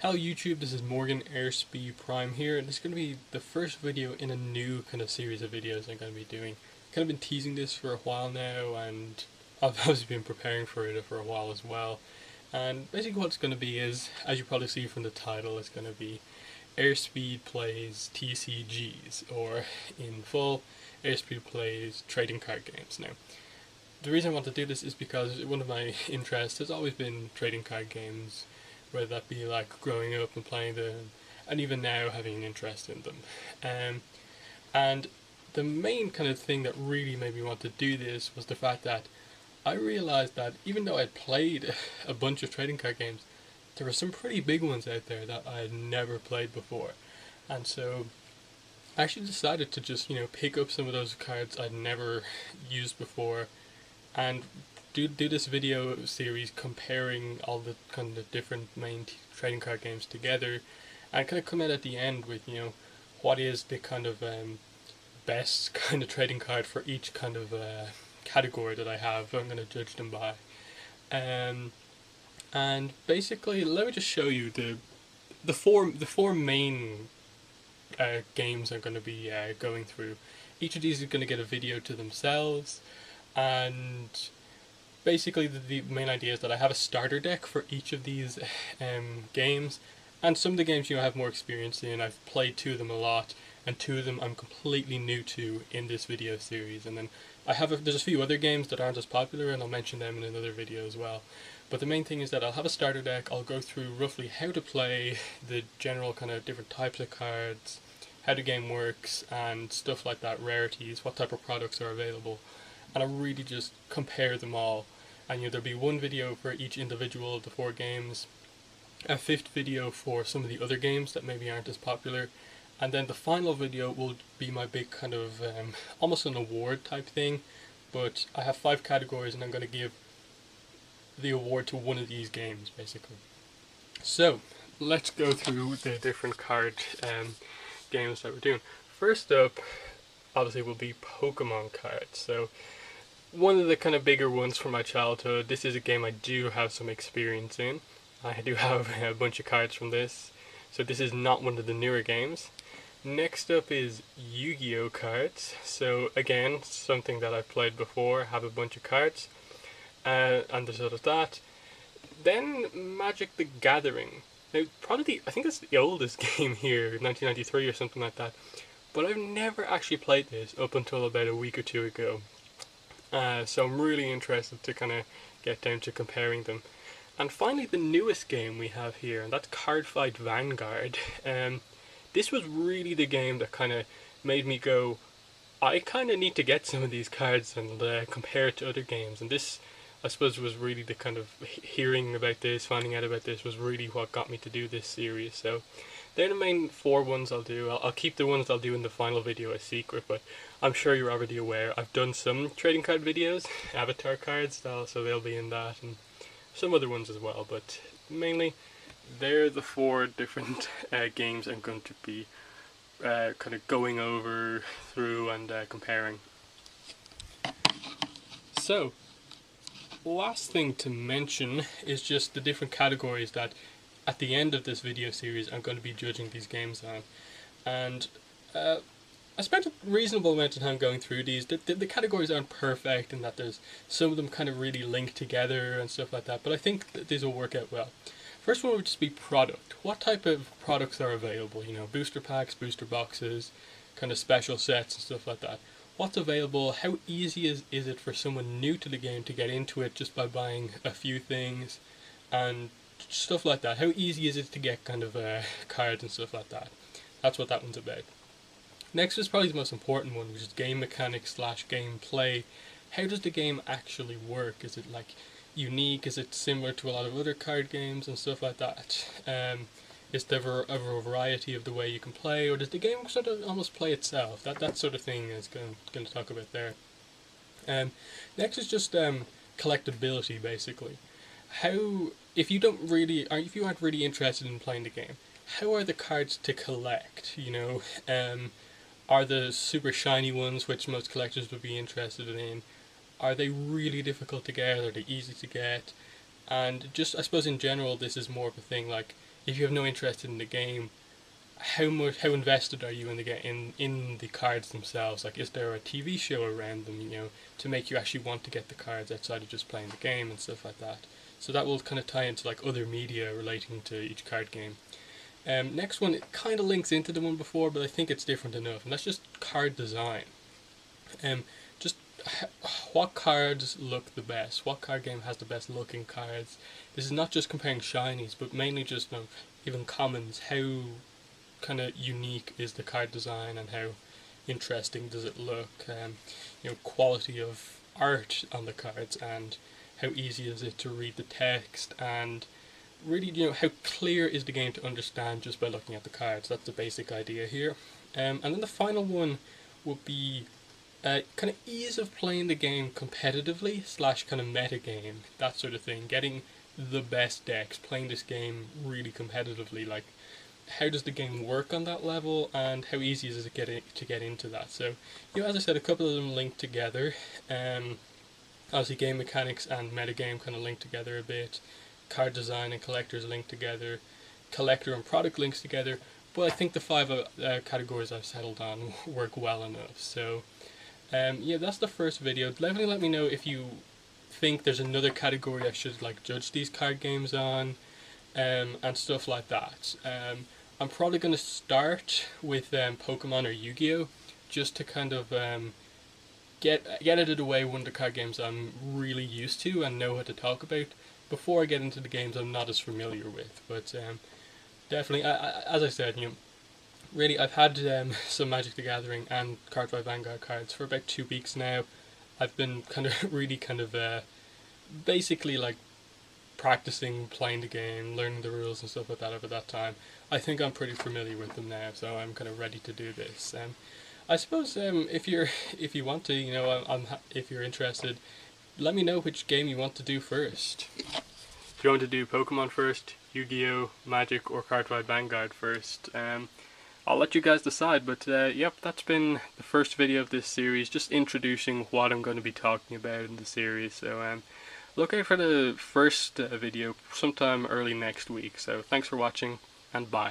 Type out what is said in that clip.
Hello YouTube, this is Morgan Airspeed Prime here, and this is going to be the first video in a new kind of series of videos I'm going to be doing. I've kind of been teasing this for a while now, and I've obviously been preparing for it for a while as well. And basically what it's going to be is, as you probably see from the title, it's going to be Airspeed plays TCGs, or in full, Airspeed plays trading card games. Now, the reason I want to do this is because one of my interests has always been trading card games, whether that be like growing up and playing them, and even now having an interest in them. And the main kind of thing that really made me want to do this was the fact that I realized that even though I'd played a bunch of trading card games, there were some pretty big ones out there that I had never played before. And so I actually decided to just, pick up some of those cards I'd never used before and do this video series comparing all the kind of different main trading card games together, and kind of come out at the end with what is the kind of best kind of trading card for each kind of category that I have. I'm going to judge them by, and basically let me just show you the four main games I'm going to be going through. Each of these is going to get a video to themselves, and basically the main idea is that I have a starter deck for each of these games, and some of the games I have more experience in. I've played two of them a lot, and two of them I'm completely new to in this video series. And then there's a few other games that aren't as popular, and I'll mention them in another video as well. But the main thing is that I'll have a starter deck. I'll go through roughly how to play, the general kind of different types of cards, how the game works, and stuff like that, rarities, what type of products are available. And I really just compare them all. And there'll be one video for each individual of the four games, a fifth video for some of the other games that maybe aren't as popular, and then the final video will be my big kind of almost an award type thing. But I have 5 categories, and I'm going to give the award to one of these games basically. So let's go through the different card games that we're doing. First up, obviously, will be Pokemon cards. So one of the kind of bigger ones from my childhood. This is a game I do have some experience in. I do have a bunch of cards from this, so this is not one of the newer games. Next up is Yu-Gi-Oh cards. So again, something that I've played before, have a bunch of cards, and there's sort of that. Then Magic the Gathering. Now, I think it's the oldest game here, 1993 or something like that, but I've never actually played this up until about a week or two ago. So I'm really interested to kind of get down to comparing them. And finally, the newest game we have here, and that's Cardfight Vanguard. This was really the game that kind of made me go, I kind of need to get some of these cards and compare it to other games. And this, I suppose, was really the kind of hearing about this, finding out about this was really what got me to do this series. So they're the main 4 ones I'll do. I'll keep the ones I'll do in the final video a secret, but I'm sure you're already aware. I've done some trading card videos, avatar cards, so they'll be in that, and some other ones as well. But mainly, they're the 4 different games I'm going to be kind of going over, through, and comparing. So, last thing to mention is just the different categories that at the end of this video series I'm going to be judging these games on. And I spent a reasonable amount of time going through these. The categories aren't perfect, and that there's some of them kind of really linked together and stuff like that, but I think that these will work out well. First one would just be product. What type of products are available? Booster packs, booster boxes, kind of special sets and stuff like that. What's available? How easy is it for someone new to the game to get into it just by buying a few things and stuff like that? How easy is it to get kind of cards and stuff like that? That's what that one's about. Next is probably the most important one, which is game mechanics / gameplay. How does the game actually work? Is it like unique? Is it similar to a lot of other card games and stuff like that? Is there a variety of the way you can play, or does the game sort of almost play itself? That sort of thing is going to talk about there. Next is just collectability, basically. If you aren't really interested in playing the game, how are the cards to collect? Are the super shiny ones, which most collectors would be interested in, are they really difficult to get? Are they easy to get? And just, I suppose in general, this is more of a thing like, if you have no interest in the game, how invested are you in the in the cards themselves? Like, is there a TV show around them, to make you actually want to get the cards outside of just playing the game and stuff like that? So that will kind of tie into like other media relating to each card game. Next one, it kind of links into the one before, but I think it's different enough, and that's just card design. Just what cards look the best? What card game has the best looking cards? This is not just comparing shinies, but mainly just even commons. How kind of unique is the card design, and how interesting does it look? Quality of art on the cards, and how easy is it to read the text, and really, how clear is the game to understand just by looking at the cards. That's the basic idea here. And then the final one would be kind of ease of playing the game competitively / kind of meta game, that sort of thing. Getting the best decks, playing this game really competitively. Like, how does the game work on that level, and how easy is it to get into that? So, as I said, a couple of them linked together. Obviously, game mechanics and metagame kind of linked together a bit. Card design and collectors linked together. Collector and product links together. But I think the 5 categories I've settled on work well enough. So, that's the first video. Definitely let me know if you think there's another category I should judge these card games on, and stuff like that. I'm probably going to start with Pokemon or Yu-Gi-Oh, just to kind of get it out of the way, one of the card games I'm really used to and know how to talk about, before I get into the games I'm not as familiar with. But definitely, as I said, really, I've had some Magic the Gathering and Cards by Vanguard cards for about 2 weeks now. I've been really basically practicing playing the game, learning the rules and stuff like that over that time. I think I'm pretty familiar with them now, so I'm kind of ready to do this. I suppose if you want to, if you're interested, let me know which game you want to do first. If you want to do Pokemon first, Yu-Gi-Oh, Magic, or Cards by Vanguard first, I'll let you guys decide. But yep, that's been the first video of this series, just introducing what I'm going to be talking about in the series. So look out for the first video sometime early next week. So thanks for watching, and bye.